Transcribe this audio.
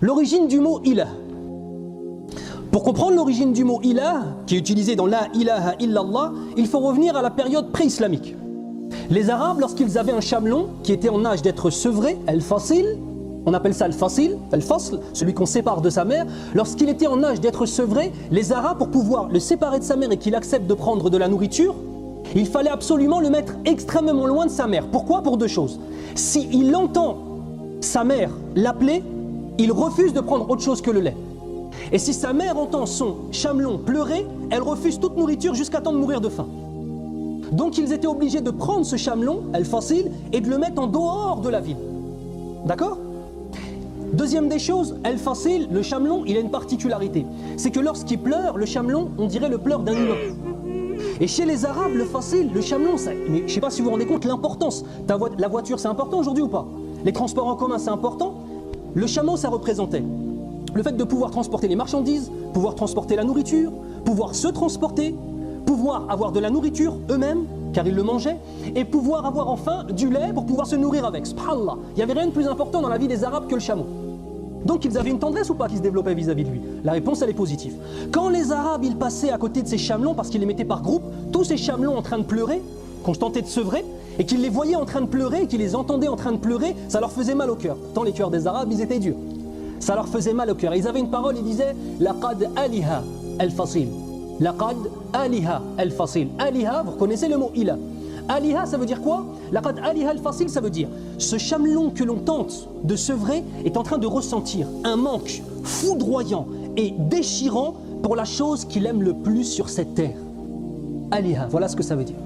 L'origine du mot ilah. Pour comprendre l'origine du mot ilah, qui est utilisé dans la ilaha illallah, il faut revenir à la période pré-islamique. Les Arabes, lorsqu'ils avaient un chamelon qui était en âge d'être sevré, al-fasil, on appelle ça al-fasil, al-fasl, celui qu'on sépare de sa mère, lorsqu'il était en âge d'être sevré, les Arabes, pour pouvoir le séparer de sa mère et qu'il accepte de prendre de la nourriture, il fallait absolument le mettre extrêmement loin de sa mère. Pourquoi? Pour deux choses. S'il entend sa mère l'appeler, il refuse de prendre autre chose que le lait. Et si sa mère entend son chamelon pleurer, elle refuse toute nourriture jusqu'à temps de mourir de faim. Donc ils étaient obligés de prendre ce chamelon, al-fasil, et de le mettre en dehors de la ville. D'accord? Deuxième des choses, al-fasil, le chamelon, il a une particularité. C'est que lorsqu'il pleure, le chamelon, on dirait le pleur d'un humain. Et chez les Arabes, le fasil, le chamelon, ça, mais je ne sais pas si vous vous rendez compte l'importance. La voiture, c'est important aujourd'hui ou pas? Les transports en commun, c'est important. Le chameau, ça représentait le fait de pouvoir transporter les marchandises, pouvoir transporter la nourriture, pouvoir se transporter, pouvoir avoir de la nourriture eux-mêmes, car ils le mangeaient, et pouvoir avoir enfin du lait pour pouvoir se nourrir avec. Subhanallah, il n'y avait rien de plus important dans la vie des Arabes que le chameau. Donc ils avaient une tendresse ou pas qui se développait vis-à-vis de lui? La réponse, elle est positive. Quand les Arabes, ils passaient à côté de ces chamelons, parce qu'ils les mettaient par groupe, tous ces chamelons en train de pleurer, qu'on tentait de sevrer, et qu'ils les voyaient en train de pleurer, et qu'ils les entendaient en train de pleurer, ça leur faisait mal au cœur. Pourtant les cœurs des Arabes, ils étaient durs. Ça leur faisait mal au cœur. Ils avaient une parole, ils disaient « Laqad aliha al-fasil ». Laqad aliha al-fasil. Aliha, vous reconnaissez le mot ilah. Aliha, ça veut dire quoi? Laqad aliha al-fasil, ça veut dire ce chamelon que l'on tente de sevrer est en train de ressentir un manque foudroyant et déchirant pour la chose qu'il aime le plus sur cette terre. Aliha, voilà ce que ça veut dire.